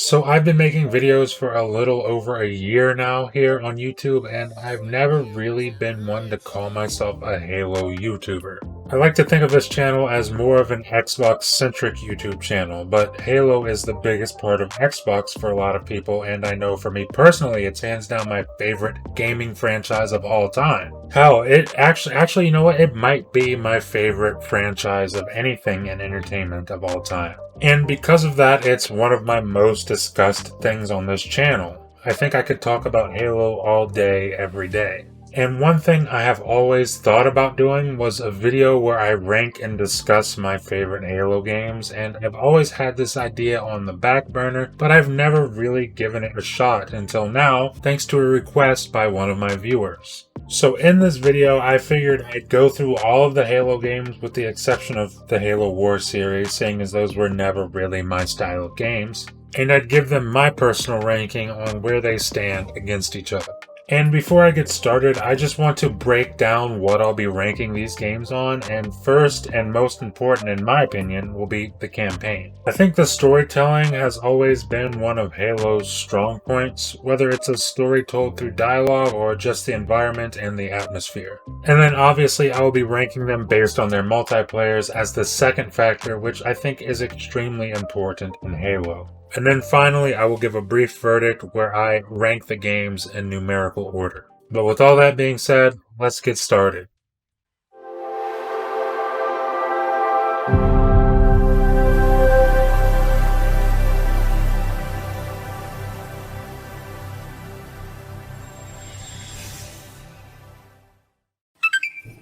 So I've been making videos for a little over a year now here on YouTube, and I've never really been one to call myself a Halo YouTuber. I like to think of this channel as more of an Xbox-centric YouTube channel, but Halo is the biggest part of Xbox for a lot of people, and I know for me personally, it's hands down my favorite gaming franchise of all time. Hell, it actually, you know what? It might be my favorite franchise of anything in entertainment of all time. And because of that, it's one of my most discussed things on this channel. I think I could talk about Halo all day, every day. And one thing I have always thought about doing was a video where I rank and discuss my favorite Halo games, and I've always had this idea on the back burner, but I've never really given it a shot until now, thanks to a request by one of my viewers. So in this video, I figured I'd go through all of the Halo games with the exception of the Halo Wars series, seeing as those were never really my style of games, and I'd give them my personal ranking on where they stand against each other. And before I get started, I just want to break down what I'll be ranking these games on, and first and most important in my opinion will be the campaign. I think the storytelling has always been one of Halo's strong points, whether it's a story told through dialogue or just the environment and the atmosphere. And then obviously I will be ranking them based on their multiplayers as the second factor, which I think is extremely important in Halo. And then finally, I will give a brief verdict where I rank the games in numerical order. But with all that being said, let's get started.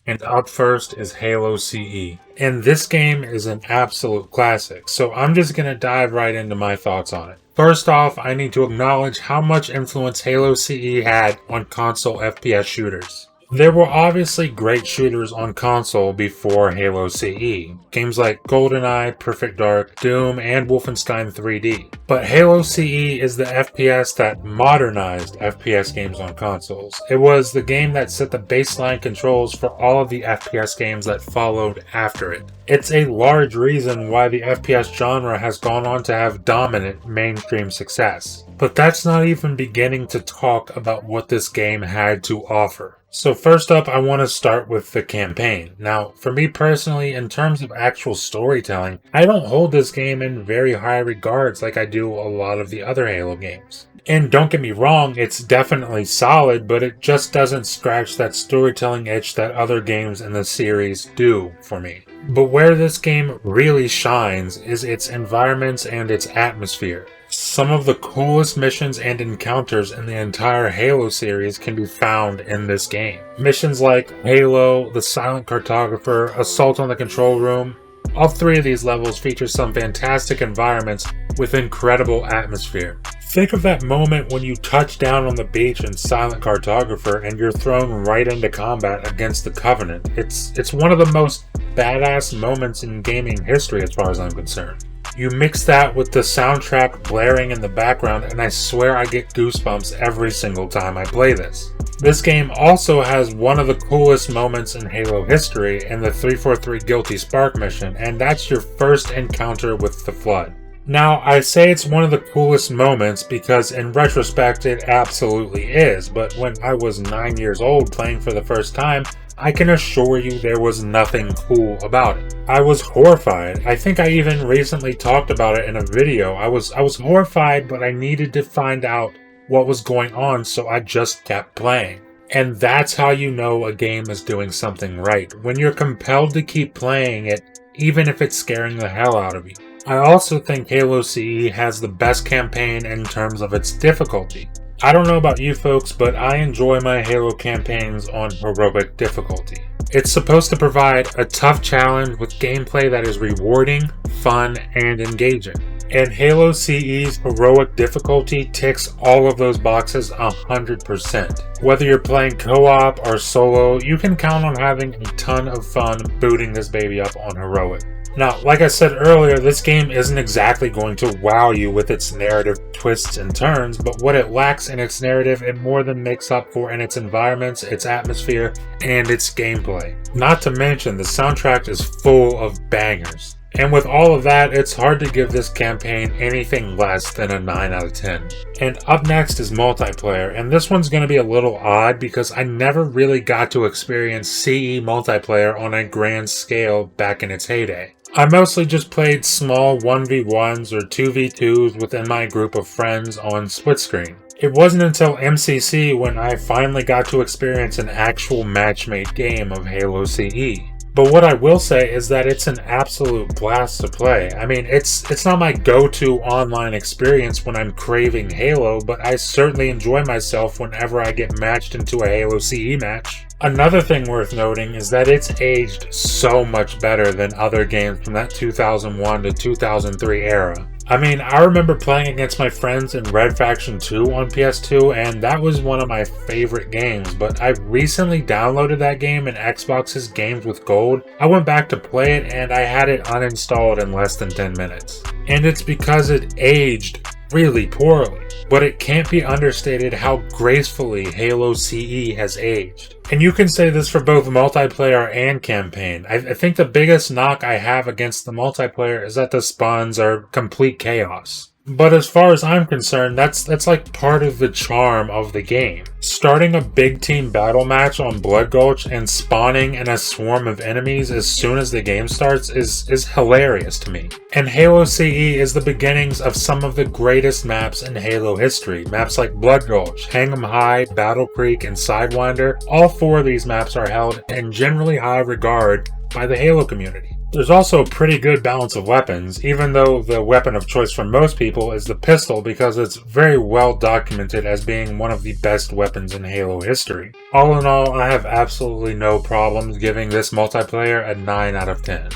And up first is Halo CE. And this game is an absolute classic, so I'm just going to dive right into my thoughts on it. First off, I need to acknowledge how much influence Halo CE had on console FPS shooters. There were obviously great shooters on console before Halo CE, games like GoldenEye, Perfect Dark, Doom, and Wolfenstein 3D. But Halo CE is the FPS that modernized FPS games on consoles. It was the game that set the baseline controls for all of the FPS games that followed after it. It's a large reason why the FPS genre has gone on to have dominant mainstream success. But that's not even beginning to talk about what this game had to offer. So first up, I want to start with the campaign. Now, for me personally, in terms of actual storytelling, I don't hold this game in very high regards like I do a lot of the other Halo games. And don't get me wrong, it's definitely solid, but it just doesn't scratch that storytelling itch that other games in the series do for me. But where this game really shines is its environments and its atmosphere. Some of the coolest missions and encounters in the entire Halo series can be found in this game. Missions like Halo, the Silent Cartographer, Assault on the Control Room. All three of these levels feature some fantastic environments with incredible atmosphere. Think of that moment when you touch down on the beach in Silent Cartographer and you're thrown right into combat against the Covenant. It's one of the most badass moments in gaming history as far as I'm concerned. You mix that with the soundtrack blaring in the background and I swear I get goosebumps every single time I play this. This game also has one of the coolest moments in Halo history in the 343 Guilty Spark mission, and that's your first encounter with the Flood. Now, I say it's one of the coolest moments because in retrospect it absolutely is, but when I was 9 years old playing for the first time, I can assure you there was nothing cool about it. I was horrified. I think I even recently talked about it in a video. I was horrified, but I needed to find out what was going on, so I just kept playing. And that's how you know a game is doing something right, when you're compelled to keep playing it, even if it's scaring the hell out of you. I also think Halo CE has the best campaign in terms of its difficulty. I don't know about you folks, but I enjoy my Halo campaigns on heroic difficulty. It's supposed to provide a tough challenge with gameplay that is rewarding, fun, and engaging. And Halo CE's heroic difficulty ticks all of those boxes 100%. Whether you're playing co-op or solo, you can count on having a ton of fun booting this baby up on heroic. Now, like I said earlier, this game isn't exactly going to wow you with its narrative twists and turns, but what it lacks in its narrative, it more than makes up for in its environments, its atmosphere, and its gameplay. Not to mention, the soundtrack is full of bangers. And with all of that, it's hard to give this campaign anything less than a 9 out of 10. And up next is multiplayer, and this one's going to be a little odd because I never really got to experience CE multiplayer on a grand scale back in its heyday. I mostly just played small 1v1s or 2v2s within my group of friends on split screen. It wasn't until MCC when I finally got to experience an actual match-made game of Halo CE. But what I will say is that it's an absolute blast to play. I mean, it's not my go-to online experience when I'm craving Halo, but I certainly enjoy myself whenever I get matched into a Halo CE match. Another thing worth noting is that it's aged so much better than other games from that 2001 to 2003 era. I mean, I remember playing against my friends in Red Faction 2 on PS2, and that was one of my favorite games, but I recently downloaded that game in Xbox's Games with Gold. I went back to play it, and I had it uninstalled in less than 10 minutes. And it's because it aged really poorly, but it can't be understated how gracefully Halo CE has aged. And you can say this for both multiplayer and campaign. I think the biggest knock I have against the multiplayer is that the spawns are complete chaos. But as far as I'm concerned, that's like part of the charm of the game. Starting a big team battle match on Blood Gulch and spawning in a swarm of enemies as soon as the game starts is hilarious to me. And Halo CE is the beginnings of some of the greatest maps in Halo history. Maps like Blood Gulch, Hang 'em High, Battle Creek, and Sidewinder. All 4 of these maps are held in generally high regard by the Halo community. There's also a pretty good balance of weapons, even though the weapon of choice for most people is the pistol because it's very well documented as being one of the best weapons in Halo history. All in all, I have absolutely no problems giving this multiplayer a 9 out of 10.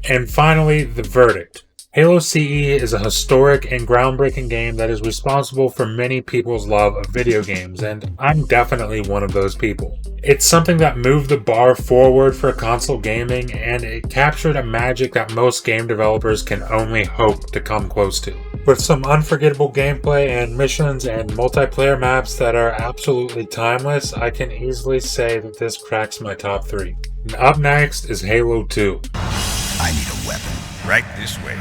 And finally, the verdict. Halo CE is a historic and groundbreaking game that is responsible for many people's love of video games, and I'm definitely one of those people. It's something that moved the bar forward for console gaming, and it captured a magic that most game developers can only hope to come close to. With some unforgettable gameplay and missions and multiplayer maps that are absolutely timeless, I can easily say that this cracks my top 3. And up next is Halo 2. I need a weapon. Right this way.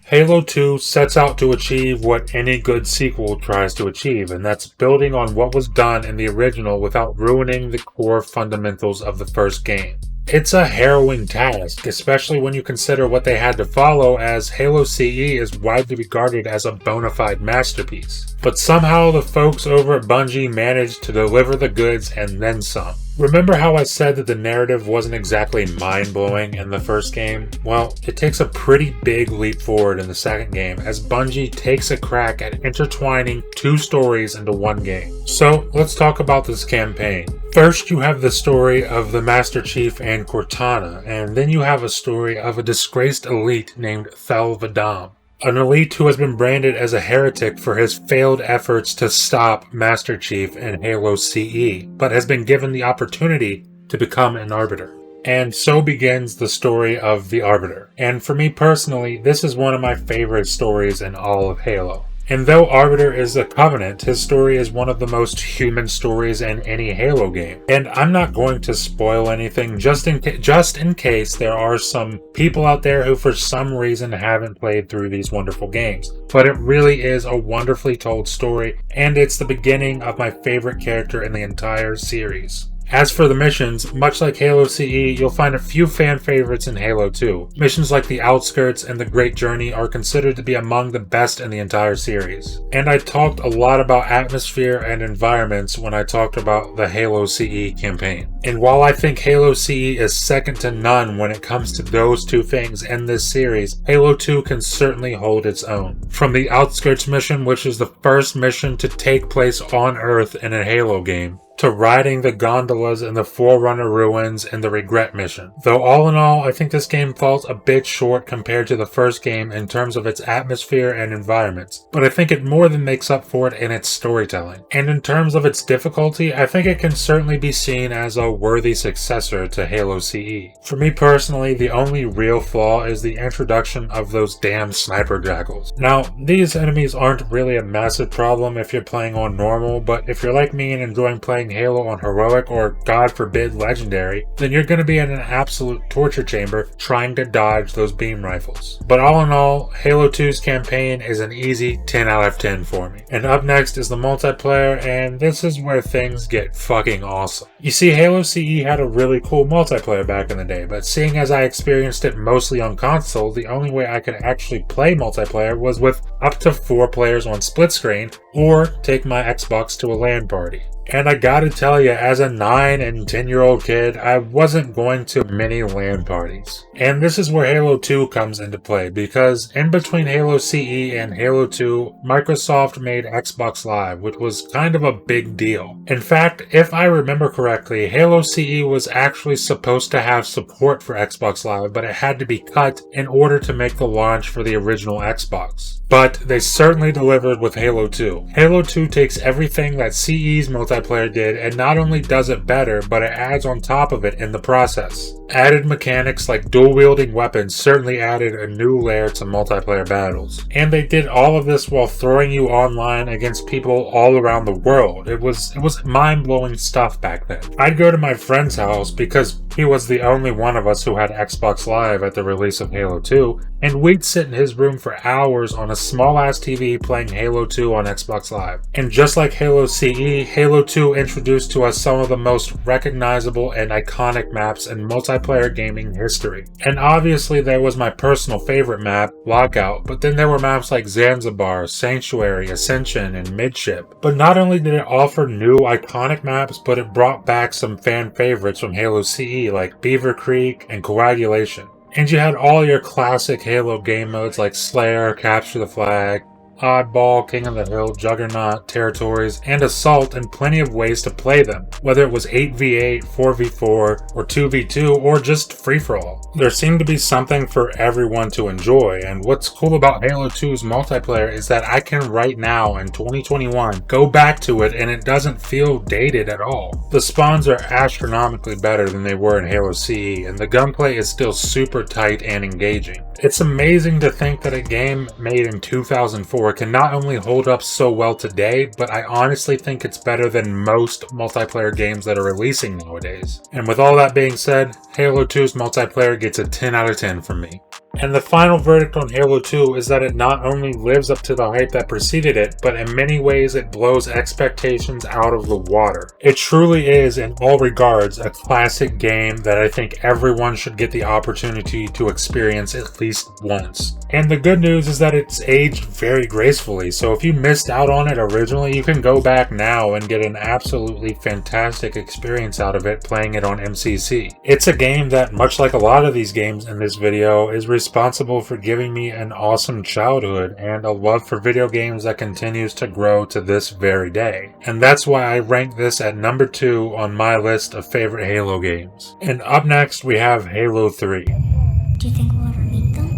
Halo 2 sets out to achieve what any good sequel tries to achieve, and that's building on what was done in the original without ruining the core fundamentals of the first game. It's a harrowing task, especially when you consider what they had to follow, as Halo CE is widely regarded as a bona fide masterpiece. But somehow the folks over at Bungie managed to deliver the goods and then some. Remember how I said that the narrative wasn't exactly mind-blowing in the first game? Well, it takes a pretty big leap forward in the second game as Bungie takes a crack at intertwining 2 stories into one game. So let's talk about this campaign. First, you have the story of the Master Chief and Cortana, and then you have a story of a disgraced elite named Thel 'Vadam. An elite who has been branded as a heretic for his failed efforts to stop Master Chief in Halo CE, but has been given the opportunity to become an Arbiter. And so begins the story of the Arbiter. And for me personally, this is one of my favorite stories in all of Halo. And though Arbiter is a Covenant, his story is one of the most human stories in any Halo game. And I'm not going to spoil anything just in case there are some people out there who for some reason haven't played through these wonderful games. But it really is a wonderfully told story, and it's the beginning of my favorite character in the entire series. As for the missions, much like Halo CE, you'll find a few fan favorites in Halo 2. Missions like the Outskirts and the Great Journey are considered to be among the best in the entire series. And I talked a lot about atmosphere and environments when I talked about the Halo CE campaign. And while I think Halo CE is second to none when it comes to those 2 things in this series, Halo 2 can certainly hold its own. From the Outskirts mission, which is the first mission to take place on Earth in a Halo game, to riding the gondolas in the Forerunner ruins and the Regret mission. Though all in all, I think this game falls a bit short compared to the first game in terms of its atmosphere and environments, but I think it more than makes up for it in its storytelling. And in terms of its difficulty, I think it can certainly be seen as a worthy successor to Halo CE. For me personally, the only real flaw is the introduction of those damn sniper jackals. Now, these enemies aren't really a massive problem if you're playing on normal, but if you're like me and enjoying playing playing Halo on Heroic or, God forbid, Legendary, then you're going to be in an absolute torture chamber trying to dodge those beam rifles. But all in all, Halo 2's campaign is an easy 10 out of 10 for me. And up next is the multiplayer, and this is where things get fucking awesome. You see, Halo CE had a really cool multiplayer back in the day, but seeing as I experienced it mostly on console, the only way I could actually play multiplayer was with up to 4 players on split screen, or take my Xbox to a LAN party. And I gotta tell you, as a 9 and 10-year-old kid, I wasn't going to many LAN parties. And this is where Halo 2 comes into play, because in between Halo CE and Halo 2, Microsoft made Xbox Live, which was kind of a big deal. In fact, if I remember correctly, Halo CE was actually supposed to have support for Xbox Live, but it had to be cut in order to make the launch for the original Xbox. But they certainly delivered with Halo 2. Halo 2 takes everything that CE's multiplayer did and not only does it better, but it adds on top of it in the process. Added mechanics like dual-wielding weapons certainly added a new layer to multiplayer battles. And they did all of this while throwing you online against people all around the world. It was mind-blowing stuff back then. I'd go to my friend's house because he was the only one of us who had Xbox Live at the release of Halo 2, and we'd sit in his room for hours on a small-ass TV playing Halo 2 on Xbox Live. And just like Halo CE, Halo 2 introduced to us some of the most recognizable and iconic maps in multiplayer gaming history. And obviously there was my personal favorite map, Lockout, but then there were maps like Zanzibar, Sanctuary, Ascension, and Midship. But not only did it offer new iconic maps, but it brought back some fan favorites from Halo CE like Beaver Creek and Coagulation. And you had all your classic Halo game modes like Slayer, Capture the Flag, Oddball, King of the Hill, Juggernaut, Territories, and Assault, and plenty of ways to play them, whether it was 8v8, 4v4, or 2v2, or just free-for-all. There seemed to be something for everyone to enjoy, and what's cool about Halo 2's multiplayer is that I can right now, in 2021, go back to it and it doesn't feel dated at all. The spawns are astronomically better than they were in Halo CE, and the gunplay is still super tight and engaging. It's amazing to think that a game made in 2004 can not only hold up so well today, but I honestly think it's better than most multiplayer games that are releasing nowadays. And with all that being said, Halo 2's multiplayer gets a 10 out of 10 from me. And the final verdict on Halo 2 is that it not only lives up to the hype that preceded it, but in many ways it blows expectations out of the water. It truly is, in all regards, a classic game that I think everyone should get the opportunity to experience at least once. And the good news is that it's aged very gracefully, so if you missed out on it originally, you can go back now and get an absolutely fantastic experience out of it playing it on MCC. It's a game that, much like a lot of these games in this video, is responsible for giving me an awesome childhood and a love for video games that continues to grow to this very day. And that's why I rank this at number 2 on my list of favorite Halo games. And up next we have Halo 3. Do you think we'll ever meet them?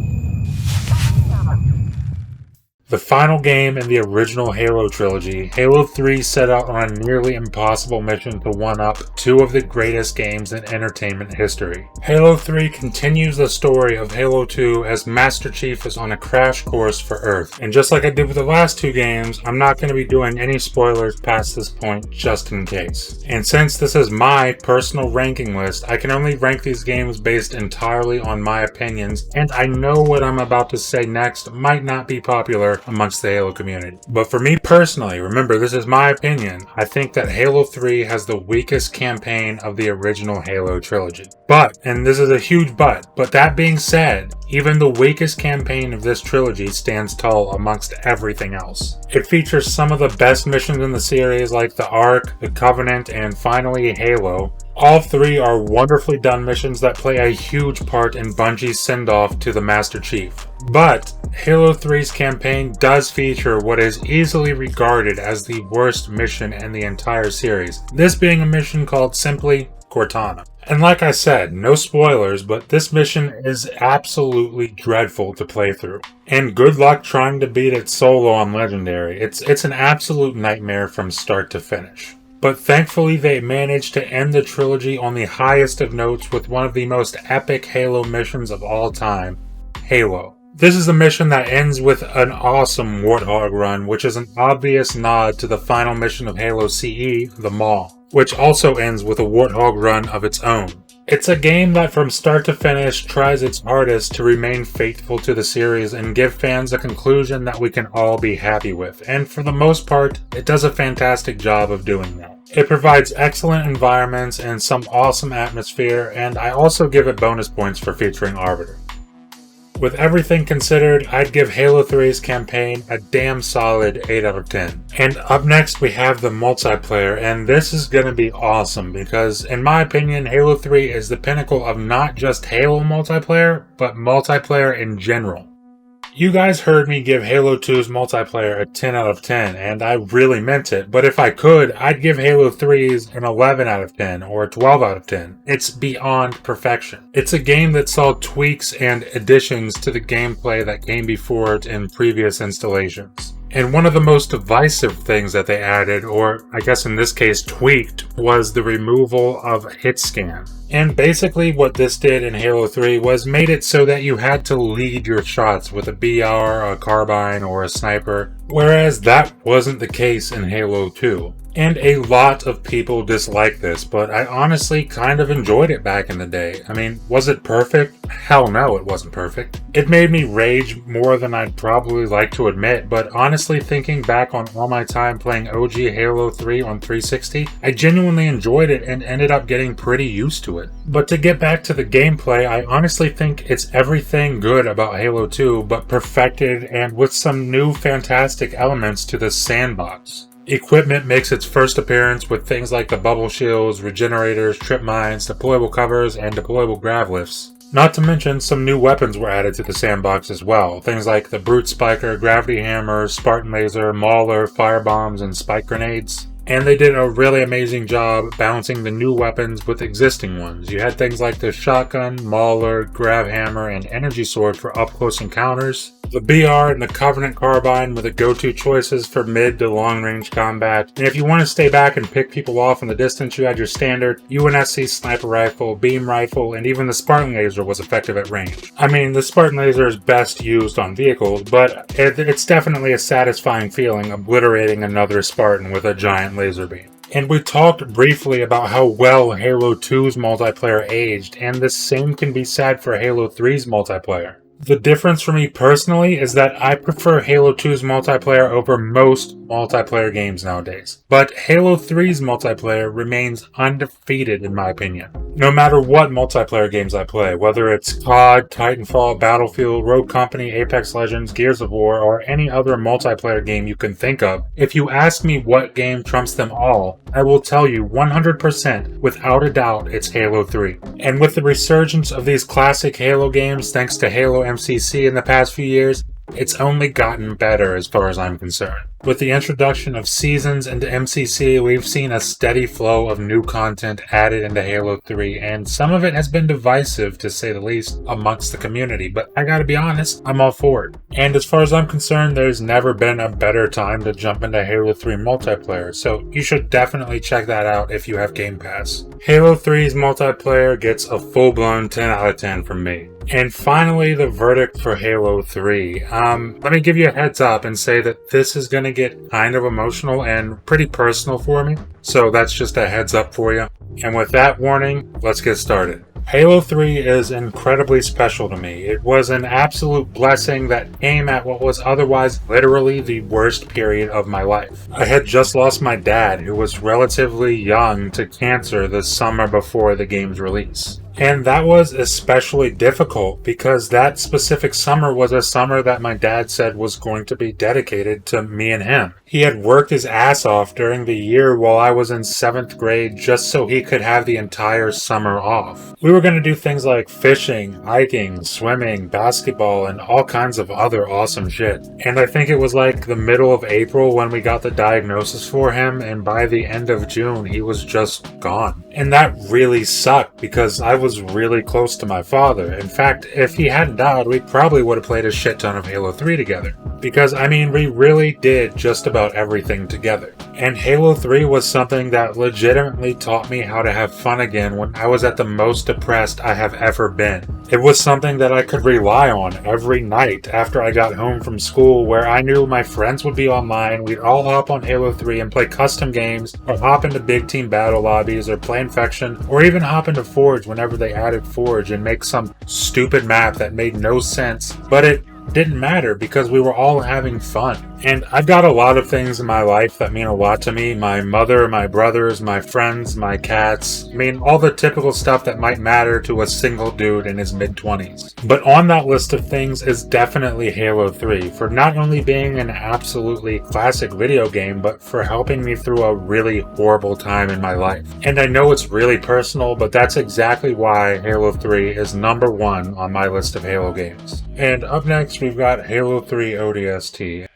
The final game in the original Halo trilogy, Halo 3 set out on a nearly impossible mission to one-up 2 of the greatest games in entertainment history. Halo 3 continues the story of Halo 2 as Master Chief is on a crash course for Earth. And just like I did with the last 2 games, I'm not going to be doing any spoilers past this point just in case. And since this is my personal ranking list, I can only rank these games based entirely on my opinions, and I know what I'm about to say next might not be popular amongst the Halo community. But for me personally, remember this is my opinion, I think that Halo 3 has the weakest campaign of the original Halo trilogy. But, and this is a huge but that being said, even the weakest campaign of this trilogy stands tall amongst everything else. It features some of the best missions in the series like the Ark, the Covenant, and finally Halo. All 3 are wonderfully done missions that play a huge part in Bungie's send-off to the Master Chief. But Halo 3's campaign does feature what is easily regarded as the worst mission in the entire series, this being a mission called simply Cortana. And like I said, no spoilers, but this mission is absolutely dreadful to play through. And good luck trying to beat it solo on Legendary. It's an absolute nightmare from start to finish. But thankfully they managed to end the trilogy on the highest of notes with one of the most epic Halo missions of all time, Halo. This is a mission that ends with an awesome Warthog run, which is an obvious nod to the final mission of Halo CE, the Maw, which also ends with a Warthog run of its own. It's a game that from start to finish tries its hardest to remain faithful to the series and give fans a conclusion that we can all be happy with, and for the most part, it does a fantastic job of doing that. It provides excellent environments and some awesome atmosphere, and I also give it bonus points for featuring Arbiter. With everything considered, I'd give Halo 3's campaign a damn solid 8 out of 10. And up next we have the multiplayer, and this is gonna be awesome because, in my opinion, Halo 3 is the pinnacle of not just Halo multiplayer, but multiplayer in general. You guys heard me give Halo 2's multiplayer a 10 out of 10, and I really meant it, but if I could, I'd give Halo 3's an 11 out of 10 or a 12 out of 10. It's beyond perfection. It's a game that saw tweaks and additions to the gameplay that came before it in previous installations. And one of the most divisive things that they added, or I guess in this case tweaked, was the removal of hit scan. And basically what this did in Halo 3 was made it so that you had to lead your shots with a BR, a carbine, or a sniper, whereas that wasn't the case in Halo 2. And a lot of people dislike this, but I honestly kind of enjoyed it back in the day. I mean, was it perfect? Hell no, it wasn't perfect. It made me rage more than I'd probably like to admit, but honestly thinking back on all my time playing OG Halo 3 on 360, I genuinely enjoyed it and ended up getting pretty used to it. But to get back to the gameplay, I honestly think it's everything good about Halo 2, but perfected and with some new fantastic elements to the sandbox. Equipment makes its first appearance with things like the bubble shields, regenerators, trip mines, deployable covers, and deployable grav lifts. Not to mention some new weapons were added to the sandbox as well, things like the Brute Spiker, Gravity Hammer, Spartan Laser, Mauler, Firebombs, and Spike Grenades. And they did a really amazing job balancing the new weapons with existing ones. You had things like the Shotgun, Mauler, Grav Hammer, and Energy Sword for up-close encounters. The BR and the Covenant Carbine were the go-to choices for mid to long-range combat. And if you want to stay back and pick people off in the distance, you had your standard UNSC Sniper Rifle, Beam Rifle, and even the Spartan Laser was effective at range. I mean, the Spartan Laser is best used on vehicles, but it's definitely a satisfying feeling obliterating another Spartan with a giant laser beam. And we talked briefly about how well Halo 2's multiplayer aged, and the same can be said for Halo 3's multiplayer. The difference for me personally is that I prefer Halo 2's multiplayer over most multiplayer games nowadays. But Halo 3's multiplayer remains undefeated in my opinion. No matter what multiplayer games I play, whether it's COD, Titanfall, Battlefield, Rogue Company, Apex Legends, Gears of War, or any other multiplayer game you can think of, if you ask me what game trumps them all, I will tell you 100% without a doubt it's Halo 3. And with the resurgence of these classic Halo games thanks to Halo MCC in the past few years, it's only gotten better as far as I'm concerned. With the introduction of Seasons into MCC, we've seen a steady flow of new content added into Halo 3, and some of it has been divisive, to say the least, amongst the community, but I gotta be honest, I'm all for it. And as far as I'm concerned, there's never been a better time to jump into Halo 3 multiplayer, so you should definitely check that out if you have Game Pass. Halo 3's multiplayer gets a full-blown 10 out of 10 from me. And finally, the verdict for Halo 3. Let me give you a heads up and say that this is going to get kind of emotional and pretty personal for me. So that's just a heads up for you. And with that warning, let's get started. Halo 3 is incredibly special to me. It was an absolute blessing that came at what was otherwise literally the worst period of my life. I had just lost my dad, who was relatively young, to cancer the summer before the game's release. And that was especially difficult because that specific summer was a summer that my dad said was going to be dedicated to me and him. He had worked his ass off during the year while I was in 7th grade just so he could have the entire summer off. We were going to do things like fishing, hiking, swimming, basketball, and all kinds of other awesome shit. And I think it was like the middle of April when we got the diagnosis for him, and by the end of June he was just gone. And that really sucked because I was really close to my father. In fact, if he hadn't died, we probably would have played a shit ton of Halo 3 together. Because, I mean, we really did just about everything together. And Halo 3 was something that legitimately taught me how to have fun again when I was at the most depressed I have ever been. It was something that I could rely on every night after I got home from school, where I knew my friends would be online, we'd all hop on Halo 3 and play custom games, or hop into big team battle lobbies, or play Infection, or even hop into Forge whenever they added Forge and make some stupid map that made no sense, but it didn't matter because we were all having fun. And I've got a lot of things in my life that mean a lot to me. My mother, my brothers, my friends, my cats. I mean, all the typical stuff that might matter to a single dude in his mid-20s. But on that list of things is definitely Halo 3, for not only being an absolutely classic video game, but for helping me through a really horrible time in my life. And I know it's really personal, but that's exactly why Halo 3 is number one on my list of Halo games. And up next, we've got Halo 3 ODST.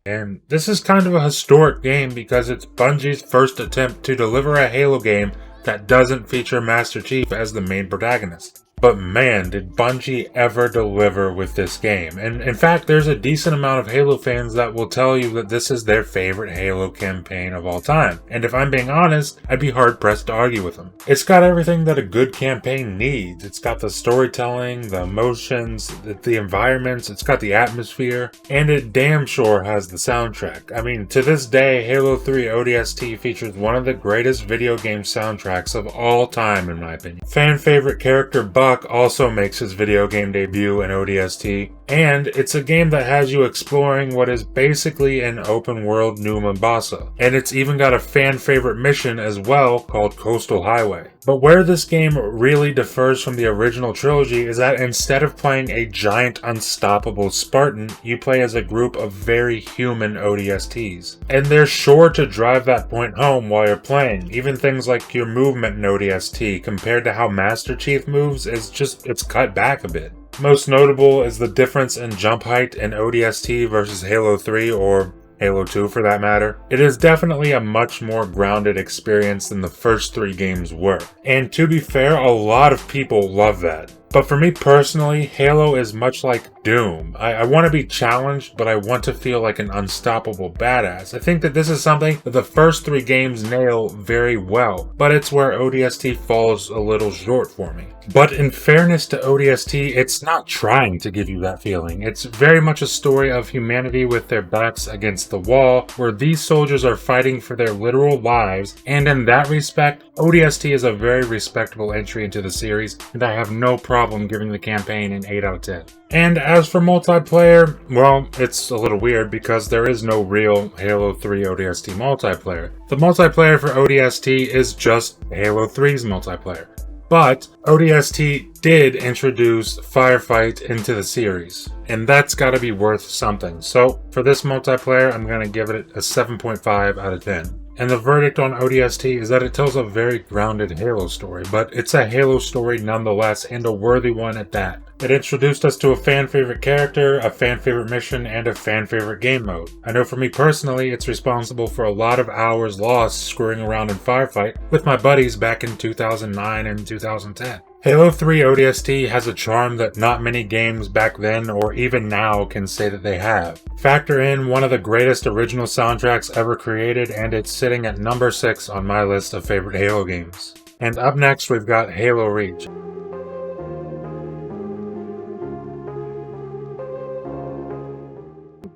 And this is kind of a historic game because it's Bungie's first attempt to deliver a Halo game that doesn't feature Master Chief as the main protagonist. But man, did Bungie ever deliver with this game. And in fact, there's a decent amount of Halo fans that will tell you that this is their favorite Halo campaign of all time. And if I'm being honest, I'd be hard pressed to argue with them. It's got everything that a good campaign needs. It's got the storytelling, the emotions, the environments, it's got the atmosphere, and it damn sure has the soundtrack. I mean, to this day, Halo 3 ODST features one of the greatest video game soundtracks of all time in my opinion. Fan favorite character Buck also makes his video game debut in ODST, and it's a game that has you exploring what is basically an open world New Mombasa. And it's even got a fan favorite mission as well called Coastal Highway. But where this game really differs from the original trilogy is that instead of playing a giant unstoppable Spartan, you play as a group of very human ODSTs. And they're sure to drive that point home while you're playing. Even things like your movement in ODST compared to how Master Chief moves it's cut back a bit. Most notable is the difference in jump height in ODST versus Halo 3 or Halo 2 for that matter. It is definitely a much more grounded experience than the first three games were. And to be fair, a lot of people love that. But for me personally, Halo is much like Doom. I want to be challenged, but I want to feel like an unstoppable badass. I think that this is something that the first three games nail very well, but it's where ODST falls a little short for me. But in fairness to ODST, it's not trying to give you that feeling. It's very much a story of humanity with their backs against the wall, where these soldiers are fighting for their literal lives, and in that respect, ODST is a very respectable entry into the series, and I have no problem giving the campaign an 8 out of 10. And as for multiplayer, well, it's a little weird because there is no real Halo 3 ODST multiplayer. The multiplayer for ODST is just Halo 3's multiplayer. But ODST did introduce Firefight into the series, and that's gotta be worth something. So for this multiplayer, I'm gonna give it a 7.5 out of 10. And the verdict on ODST is that it tells a very grounded Halo story, but it's a Halo story nonetheless, and a worthy one at that. It introduced us to a fan-favorite character, a fan-favorite mission, and a fan-favorite game mode. I know for me personally, it's responsible for a lot of hours lost screwing around in Firefight with my buddies back in 2009 and 2010. Halo 3 ODST has a charm that not many games back then or even now can say that they have. Factor in one of the greatest original soundtracks ever created, and it's sitting at number 6 on my list of favorite Halo games. And up next we've got Halo Reach.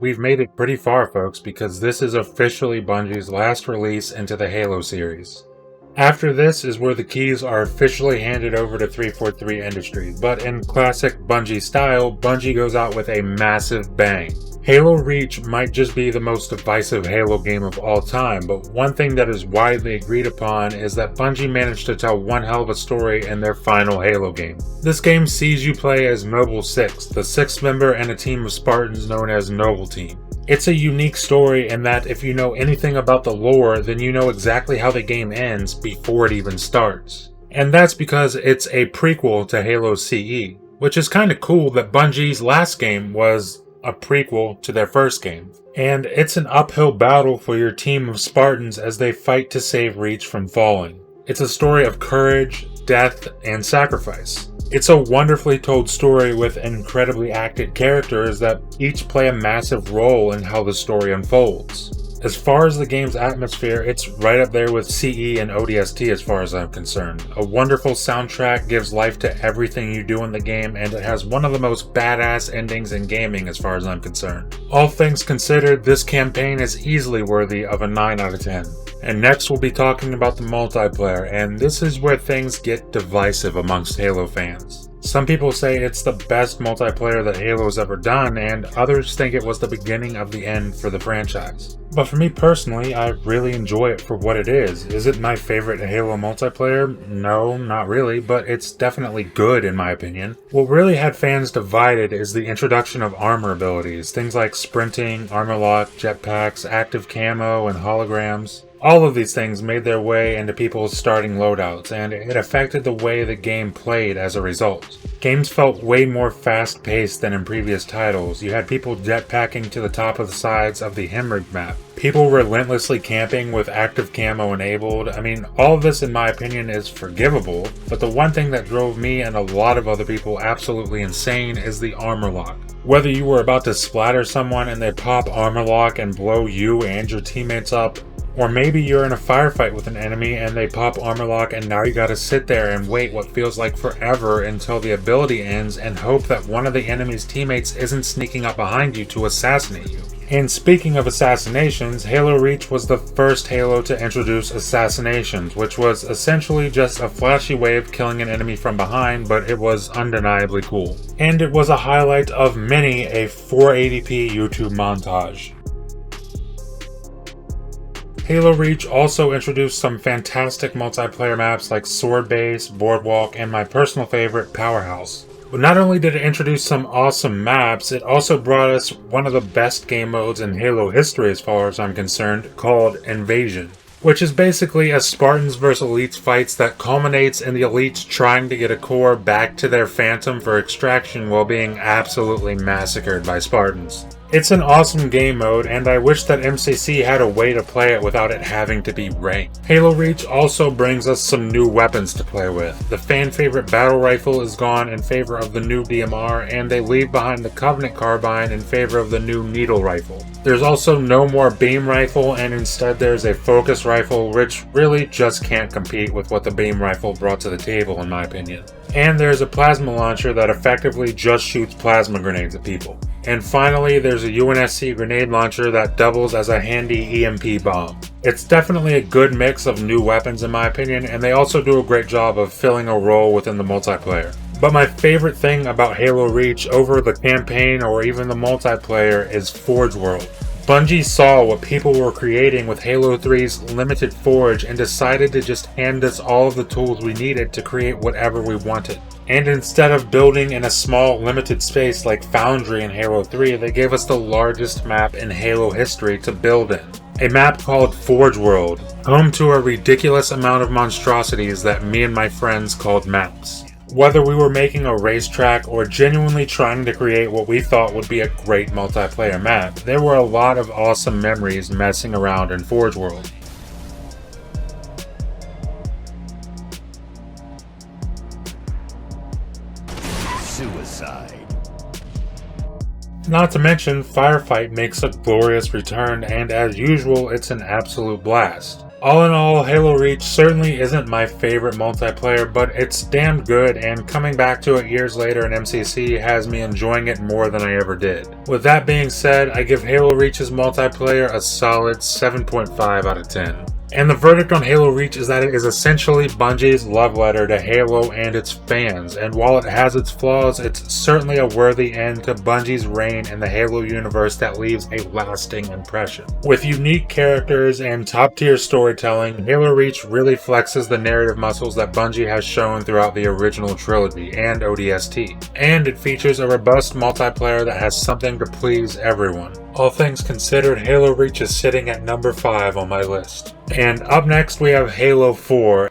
We've made it pretty far, folks, because this is officially Bungie's last release into the Halo series. After this is where the keys are officially handed over to 343 Industries, but in classic Bungie style, Bungie goes out with a massive bang. Halo Reach might just be the most divisive Halo game of all time, but one thing that is widely agreed upon is that Bungie managed to tell one hell of a story in their final Halo game. This game sees you play as Noble 6, the sixth member in a team of Spartans known as Noble Team. It's a unique story in that if you know anything about the lore, then you know exactly how the game ends before it even starts. And that's because it's a prequel to Halo CE, which is kinda cool that Bungie's last game was a prequel to their first game. And it's an uphill battle for your team of Spartans as they fight to save Reach from falling. It's a story of courage, death, and sacrifice. It's a wonderfully told story with incredibly acted characters that each play a massive role in how the story unfolds. As far as the game's atmosphere, it's right up there with CE and ODST as far as I'm concerned. A wonderful soundtrack gives life to everything you do in the game, and it has one of the most badass endings in gaming as far as I'm concerned. All things considered, this campaign is easily worthy of a 9 out of 10. And next we'll be talking about the multiplayer, and this is where things get divisive amongst Halo fans. Some people say it's the best multiplayer that Halo's ever done, and others think it was the beginning of the end for the franchise. But for me personally, I really enjoy it for what it is. Is it my favorite Halo multiplayer? No, not really, but it's definitely good in my opinion. What really had fans divided is the introduction of armor abilities, things like sprinting, armor lock, jetpacks, active camo, and holograms. All of these things made their way into people's starting loadouts, and it affected the way the game played as a result. Games felt way more fast-paced than in previous titles. You had people jetpacking to the top of the sides of the Hemorrhage map. People relentlessly camping with active camo enabled. I mean, all of this in my opinion is forgivable, but the one thing that drove me and a lot of other people absolutely insane is the armor lock. Whether you were about to splatter someone and they pop armor lock and blow you and your teammates up, or maybe you're in a firefight with an enemy and they pop armor lock and now you gotta sit there and wait what feels like forever until the ability ends and hope that one of the enemy's teammates isn't sneaking up behind you to assassinate you. And speaking of assassinations, Halo Reach was the first Halo to introduce assassinations, which was essentially just a flashy way of killing an enemy from behind, but it was undeniably cool. And it was a highlight of many a 480p YouTube montage. Halo Reach also introduced some fantastic multiplayer maps like Sword Base, Boardwalk, and my personal favorite, Powerhouse. But not only did it introduce some awesome maps, it also brought us one of the best game modes in Halo history as far as I'm concerned, called Invasion, which is basically a Spartans vs Elites fights that culminates in the Elites trying to get a core back to their Phantom for extraction while being absolutely massacred by Spartans. It's an awesome game mode, and I wish that MCC had a way to play it without it having to be ranked. Halo Reach also brings us some new weapons to play with. The fan favorite battle rifle is gone in favor of the new DMR, and they leave behind the Covenant carbine in favor of the new needle rifle. There's also no more beam rifle, and instead there's a focus rifle, which really just can't compete with what the beam rifle brought to the table in my opinion. And there's a plasma launcher that effectively just shoots plasma grenades at people. And finally, there's a UNSC grenade launcher that doubles as a handy EMP bomb. It's definitely a good mix of new weapons in my opinion, and they also do a great job of filling a role within the multiplayer. But my favorite thing about Halo Reach over the campaign or even the multiplayer is Forge World. Bungie saw what people were creating with Halo 3's limited Forge and decided to just hand us all of the tools we needed to create whatever we wanted. And instead of building in a small limited space like Foundry in Halo 3, they gave us the largest map in Halo history to build in. A map called Forge World, home to a ridiculous amount of monstrosities that me and my friends called maps. Whether we were making a racetrack or genuinely trying to create what we thought would be a great multiplayer map, there were a lot of awesome memories messing around in Forge World. Suicide. Not to mention, Firefight makes a glorious return, and as usual, it's an absolute blast. All in all, Halo Reach certainly isn't my favorite multiplayer, but it's damn good, and coming back to it years later in MCC has me enjoying it more than I ever did. With that being said, I give Halo Reach's multiplayer a solid 7.5 out of 10. And the verdict on Halo Reach is that it is essentially Bungie's love letter to Halo and its fans, and while it has its flaws, it's certainly a worthy end to Bungie's reign in the Halo universe that leaves a lasting impression. With unique characters and top-tier storytelling, Halo Reach really flexes the narrative muscles that Bungie has shown throughout the original trilogy and ODST. And it features a robust multiplayer that has something to please everyone. All things considered, Halo Reach is sitting at number 5 on my list. And up next we have Halo 4.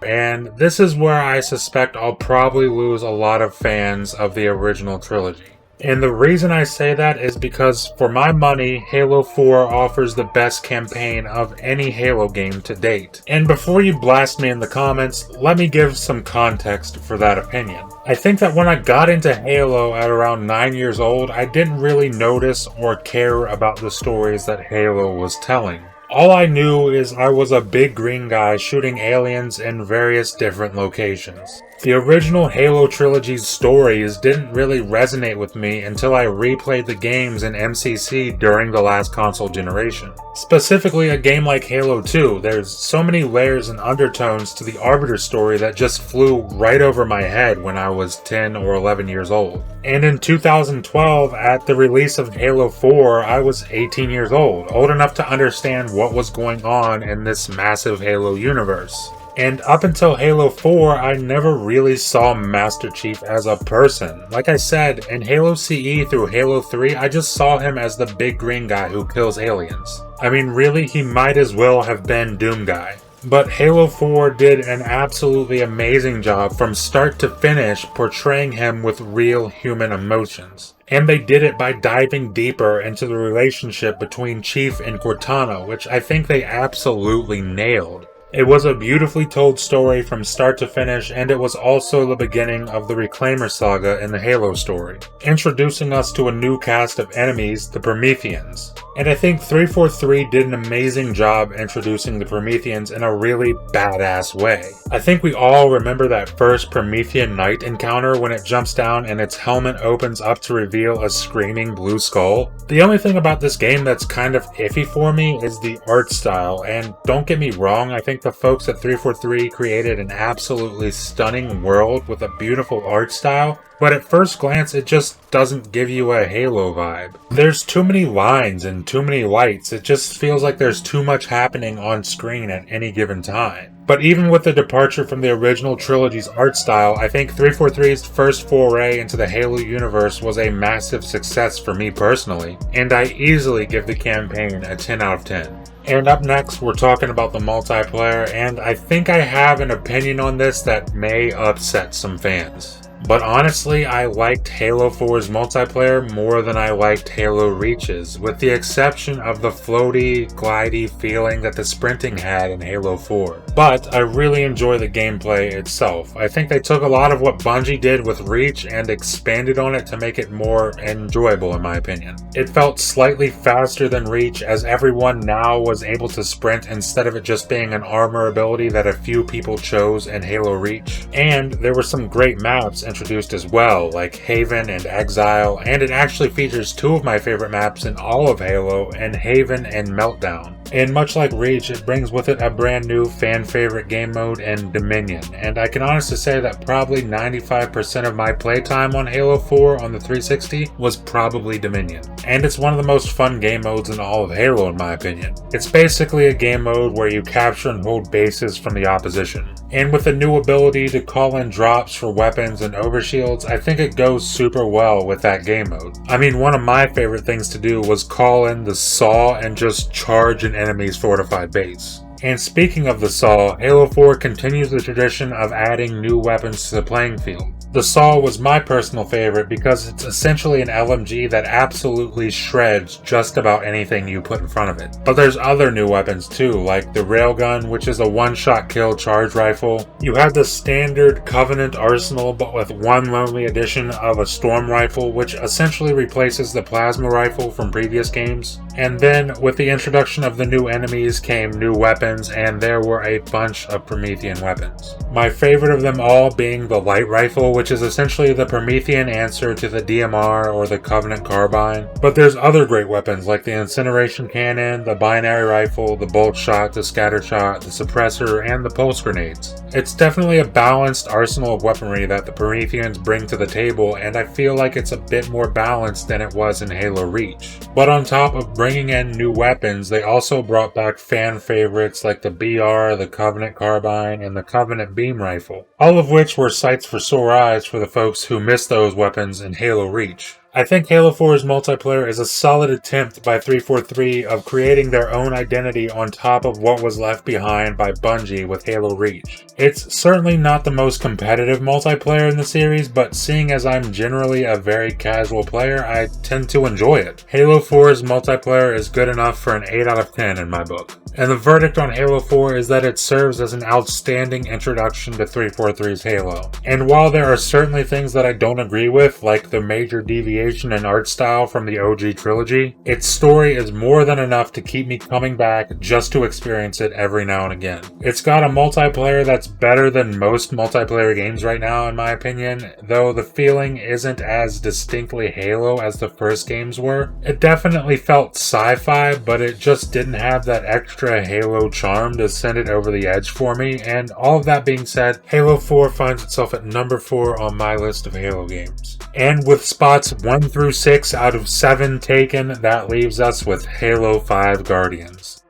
And this is where I suspect I'll probably lose a lot of fans of the original trilogy. And the reason I say that is because, for my money, Halo 4 offers the best campaign of any Halo game to date. And before you blast me in the comments, let me give some context for that opinion. I think that when I got into Halo at around 9 years old, I didn't really notice or care about the stories that Halo was telling. All I knew is I was a big green guy shooting aliens in various different locations. The original Halo trilogy's stories didn't really resonate with me until I replayed the games in MCC during the last console generation. Specifically a game like Halo 2, there's so many layers and undertones to the Arbiter story that just flew right over my head when I was 10 or 11 years old. And in 2012, at the release of Halo 4, I was 18 years old enough to understand what was going on in this massive Halo universe. And up until Halo 4, I never really saw Master Chief as a person. Like I said, in Halo CE through Halo 3, I just saw him as the big green guy who kills aliens. I mean, really, he might as well have been Doom Guy. But Halo 4 did an absolutely amazing job from start to finish portraying him with real human emotions. And they did it by diving deeper into the relationship between Chief and Cortana, which I think they absolutely nailed. It was a beautifully told story from start to finish, and it was also the beginning of the Reclaimer saga in the Halo story, introducing us to a new cast of enemies, the Prometheans. And I think 343 did an amazing job introducing the Prometheans in a really badass way. I think we all remember that first Promethean Knight encounter when it jumps down and its helmet opens up to reveal a screaming blue skull. The only thing about this game that's kind of iffy for me is the art style, and don't get me wrong, I think the folks at 343 created an absolutely stunning world with a beautiful art style, but at first glance it just doesn't give you a Halo vibe. There's too many lines and too many lights, it just feels like there's too much happening on screen at any given time. But even with the departure from the original trilogy's art style, I think 343's first foray into the Halo universe was a massive success for me personally, and I easily give the campaign a 10 out of 10. And up next, we're talking about the multiplayer, and I think I have an opinion on this that may upset some fans. But honestly, I liked Halo 4's multiplayer more than I liked Halo Reach's, with the exception of the floaty, glidey feeling that the sprinting had in Halo 4. But I really enjoy the gameplay itself. I think they took a lot of what Bungie did with Reach and expanded on it to make it more enjoyable in my opinion. It felt slightly faster than Reach, as everyone now was able to sprint instead of it just being an armor ability that a few people chose in Halo Reach. And there were some great maps introduced as well, like Haven and Exile, and it actually features two of my favorite maps in all of Halo, in Haven and Meltdown. And much like Reach, it brings with it a brand new fan favorite game mode in Dominion, and I can honestly say that probably 95% of my playtime on Halo 4 on the 360 was probably Dominion. And it's one of the most fun game modes in all of Halo in my opinion. It's basically a game mode where you capture and hold bases from the opposition. And with the new ability to call in drops for weapons and overshields, I think it goes super well with that game mode. I mean, one of my favorite things to do was call in the Saw and just charge an enemy's fortified base. And speaking of the Saw, Halo 4 continues the tradition of adding new weapons to the playing field. The Saw was my personal favorite because it's essentially an LMG that absolutely shreds just about anything you put in front of it. But there's other new weapons too, like the Railgun, which is a one-shot kill charge rifle. You have the standard Covenant arsenal, but with one lonely addition of a Storm rifle, which essentially replaces the plasma rifle from previous games. And then, with the introduction of the new enemies came new weapons, and there were a bunch of Promethean weapons. My favorite of them all being the Light Rifle, which is essentially the Promethean answer to the DMR or the Covenant Carbine. But there's other great weapons like the Incineration Cannon, the Binary Rifle, the Bolt Shot, the Scatter Shot, the Suppressor, and the Pulse Grenades. It's definitely a balanced arsenal of weaponry that the Prometheans bring to the table, and I feel like it's a bit more balanced than it was in Halo Reach. But on top of bringing in new weapons, they also brought back fan favorites like the BR, the Covenant Carbine, and the Covenant Beam Rifle, all of which were sights for sore eyes for the folks who missed those weapons in Halo Reach. I think Halo 4's multiplayer is a solid attempt by 343 of creating their own identity on top of what was left behind by Bungie with Halo Reach. It's certainly not the most competitive multiplayer in the series, but seeing as I'm generally a very casual player, I tend to enjoy it. Halo 4's multiplayer is good enough for an 8 out of 10 in my book. And the verdict on Halo 4 is that it serves as an outstanding introduction to 343's Halo. And while there are certainly things that I don't agree with, like the major deviation in art style from the OG trilogy, its story is more than enough to keep me coming back just to experience it every now and again. It's got a multiplayer that's better than most multiplayer games right now in my opinion, though the feeling isn't as distinctly Halo as the first games were. It definitely felt sci-fi, but it just didn't have that extra Halo charm to send it over the edge for me, and all of that being said, Halo 4 finds itself at number 4 on my list of Halo games. And with spots 1 through 6 out of 7 taken, that leaves us with Halo 5 Guardians.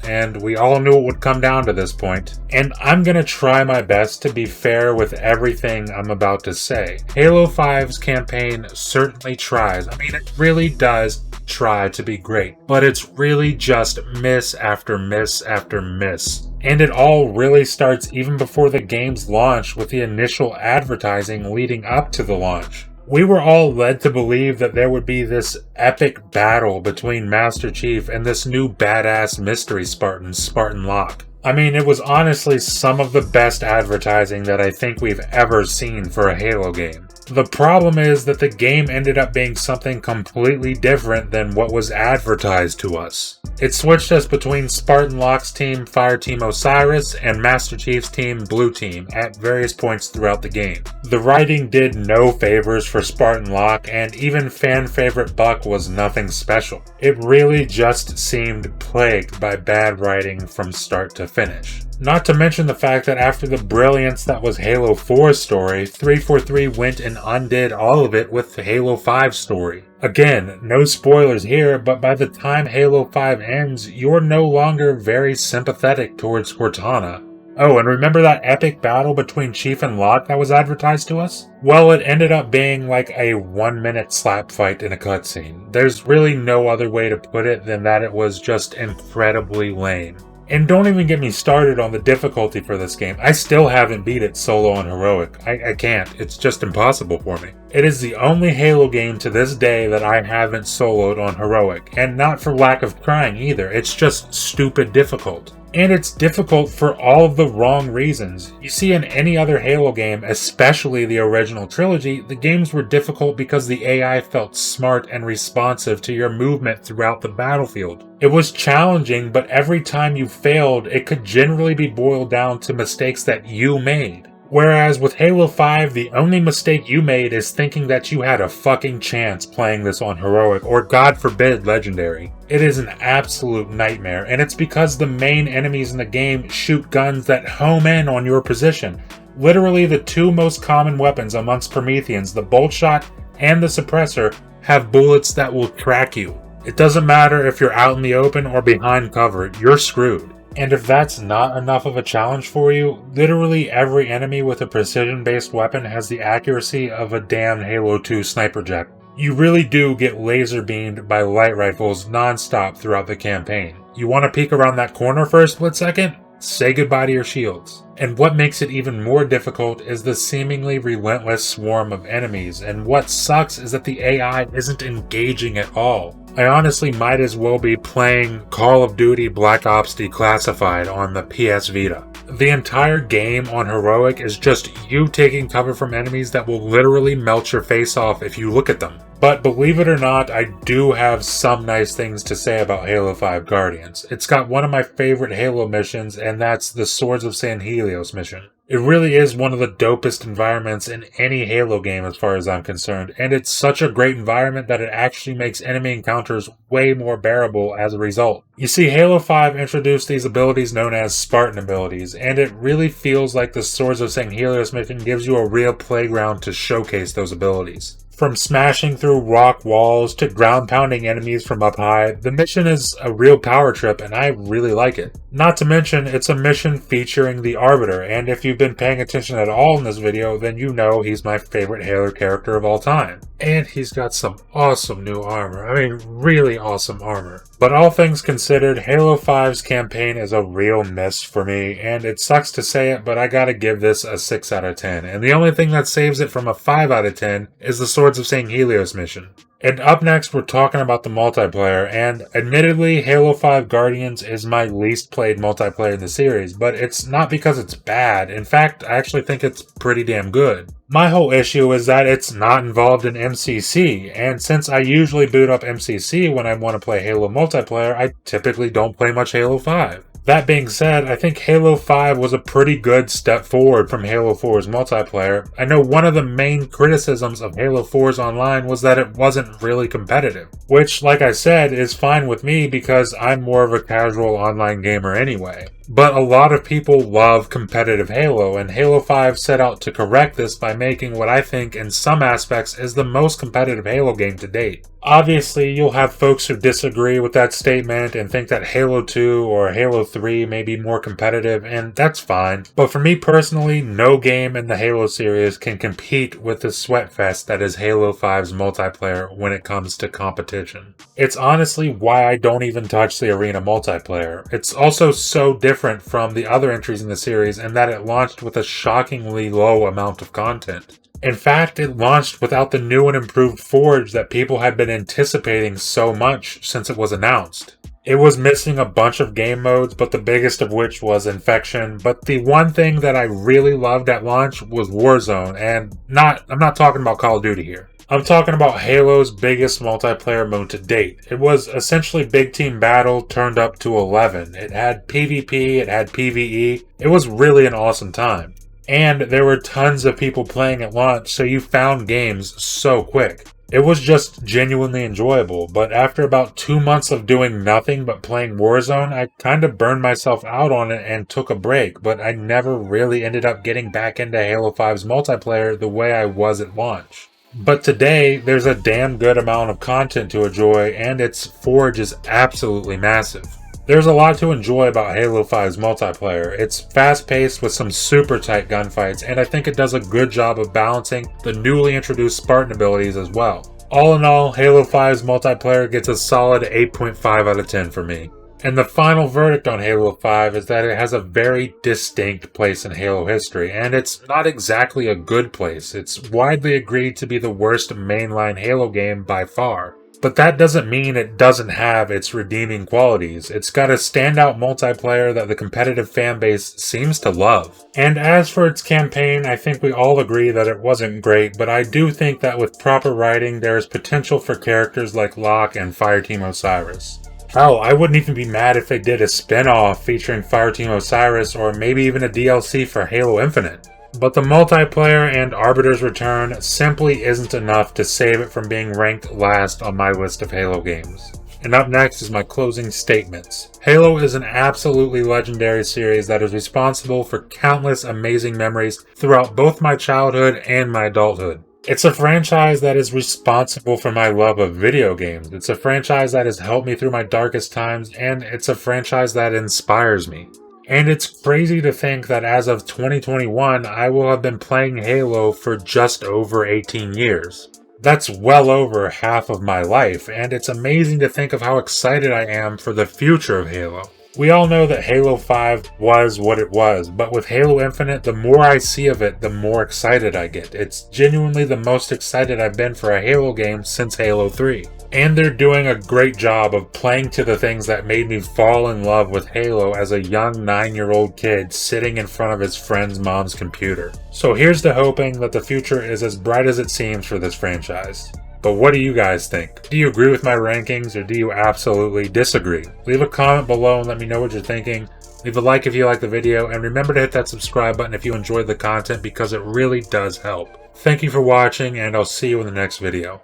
And we all knew it would come down to this point. And I'm gonna try my best to be fair with everything I'm about to say. Halo 5's campaign certainly tries. I mean, it really does try to be great, but it's really just miss after miss after miss. And it all really starts even before the game's launch with the initial advertising leading up to the launch. We were all led to believe that there would be this epic battle between Master Chief and this new badass mystery Spartan, Spartan Locke. I mean, it was honestly some of the best advertising that I think we've ever seen for a Halo game. The problem is that the game ended up being something completely different than what was advertised to us. It switched us between Spartan Locke's team, Fireteam Osiris, and Master Chief's team, Blue Team, at various points throughout the game. The writing did no favors for Spartan Locke, and even fan favorite Buck was nothing special. It really just seemed plagued by bad writing from start to finish. Not to mention the fact that after the brilliance that was Halo 4's story, 343 went and undid all of it with the Halo 5 story. Again, no spoilers here, but by the time Halo 5 ends, you're no longer very sympathetic towards Cortana. Oh, and remember that epic battle between Chief and Locke that was advertised to us? Well, it ended up being like a 1-minute slap fight in a cutscene. There's really no other way to put it than that it was just incredibly lame. And don't even get me started on the difficulty for this game. I still haven't beat it solo on Heroic. I can't. It's just impossible for me. It is the only Halo game to this day that I haven't soloed on Heroic. And not for lack of trying either. It's just stupid difficult. And it's difficult for all of the wrong reasons. You see, in any other Halo game, especially the original trilogy, the games were difficult because the AI felt smart and responsive to your movement throughout the battlefield. It was challenging, but every time you failed, it could generally be boiled down to mistakes that you made. Whereas with Halo 5, the only mistake you made is thinking that you had a fucking chance playing this on Heroic, or God forbid, Legendary. It is an absolute nightmare, and it's because the main enemies in the game shoot guns that home in on your position. Literally the two most common weapons amongst Prometheans, the bolt shot and the suppressor, have bullets that will track you. It doesn't matter if you're out in the open or behind cover, you're screwed. And if that's not enough of a challenge for you, literally every enemy with a precision-based weapon has the accuracy of a damn Halo 2 sniper jack. You really do get laser beamed by light rifles non-stop throughout the campaign. You want to peek around that corner for a split second? Say goodbye to your shields. And what makes it even more difficult is the seemingly relentless swarm of enemies, and what sucks is that the AI isn't engaging at all. I honestly might as well be playing Call of Duty Black Ops Declassified on the PS Vita. The entire game on Heroic is just you taking cover from enemies that will literally melt your face off if you look at them. But believe it or not, I do have some nice things to say about Halo 5 Guardians. It's got one of my favorite Halo missions, and that's the Swords of San Helios mission. It really is one of the dopest environments in any Halo game as far as I'm concerned, and it's such a great environment that it actually makes enemy encounters way more bearable as a result. You see, Halo 5 introduced these abilities known as Spartan abilities, and it really feels like the Swords of San Helios mission gives you a real playground to showcase those abilities. From smashing through rock walls to ground pounding enemies from up high, the mission is a real power trip and I really like it. Not to mention, it's a mission featuring the Arbiter, and if you've been paying attention at all in this video, then you know he's my favorite Halo character of all time. And he's got some awesome new armor. I mean, really awesome armor. But all things considered, Halo 5's campaign is a real miss for me, and it sucks to say it, but I gotta give this a 6 out of 10. And the only thing that saves it from a 5 out of 10 is the Swords of St. Helios mission. And up next, we're talking about the multiplayer, and admittedly, Halo 5 Guardians is my least played multiplayer in the series, but it's not because it's bad. In fact, I actually think it's pretty damn good. My whole issue is that it's not involved in MCC, and since I usually boot up MCC when I want to play Halo multiplayer, I typically don't play much Halo 5. That being said, I think Halo 5 was a pretty good step forward from Halo 4's multiplayer. I know one of the main criticisms of Halo 4's online was that it wasn't really competitive, which, like I said, is fine with me because I'm more of a casual online gamer anyway. But a lot of people love competitive Halo, and Halo 5 set out to correct this by making what I think in some aspects is the most competitive Halo game to date. Obviously, you'll have folks who disagree with that statement and think that Halo 2 or Halo 3 may be more competitive, and that's fine. But for me personally, no game in the Halo series can compete with the sweatfest that is Halo 5's multiplayer when it comes to competition. It's honestly why I don't even touch the arena multiplayer. It's also so different from the other entries in the series in that it launched with a shockingly low amount of content. In fact, it launched without the new and improved Forge that people had been anticipating so much since it was announced. It was missing a bunch of game modes, but the biggest of which was Infection. But the one thing that I really loved at launch was Warzone, and I'm not talking about Call of Duty here. I'm talking about Halo's biggest multiplayer mode to date. It was essentially Big Team Battle turned up to 11. It had PvP, it had PvE. It was really an awesome time. And there were tons of people playing at launch, so you found games so quick. It was just genuinely enjoyable, but after about 2 months of doing nothing but playing Warzone, I kind of burned myself out on it and took a break, but I never really ended up getting back into Halo 5's multiplayer the way I was at launch. But today, there's a damn good amount of content to enjoy, and its Forge is absolutely massive. There's a lot to enjoy about Halo 5's multiplayer. It's fast-paced with some super tight gunfights, and I think it does a good job of balancing the newly introduced Spartan abilities as well. All in all, Halo 5's multiplayer gets a solid 8.5 out of 10 for me. And the final verdict on Halo 5 is that it has a very distinct place in Halo history, and it's not exactly a good place. It's widely agreed to be the worst mainline Halo game by far. But that doesn't mean it doesn't have its redeeming qualities. It's got a standout multiplayer that the competitive fanbase seems to love. And as for its campaign, I think we all agree that it wasn't great, but I do think that with proper writing, there is potential for characters like Locke and Fireteam Osiris. Hell, I wouldn't even be mad if they did a spin-off featuring Fireteam Osiris or maybe even a DLC for Halo Infinite. But the multiplayer and Arbiter's Return simply isn't enough to save it from being ranked last on my list of Halo games. And up next is my closing statements. Halo is an absolutely legendary series that is responsible for countless amazing memories throughout both my childhood and my adulthood. It's a franchise that is responsible for my love of video games. It's a franchise that has helped me through my darkest times, and it's a franchise that inspires me. And it's crazy to think that as of 2021, I will have been playing Halo for just over 18 years. That's well over half of my life, and it's amazing to think of how excited I am for the future of Halo. We all know that Halo 5 was what it was, but with Halo Infinite, the more I see of it, the more excited I get. It's genuinely the most excited I've been for a Halo game since Halo 3. And they're doing a great job of playing to the things that made me fall in love with Halo as a young 9-year-old kid sitting in front of his friend's mom's computer. So here's to hoping that the future is as bright as it seems for this franchise. But what do you guys think? Do you agree with my rankings or do you absolutely disagree? Leave a comment below and let me know what you're thinking. Leave a like if you like the video, and remember to hit that subscribe button if you enjoyed the content because it really does help. Thank you for watching, and I'll see you in the next video.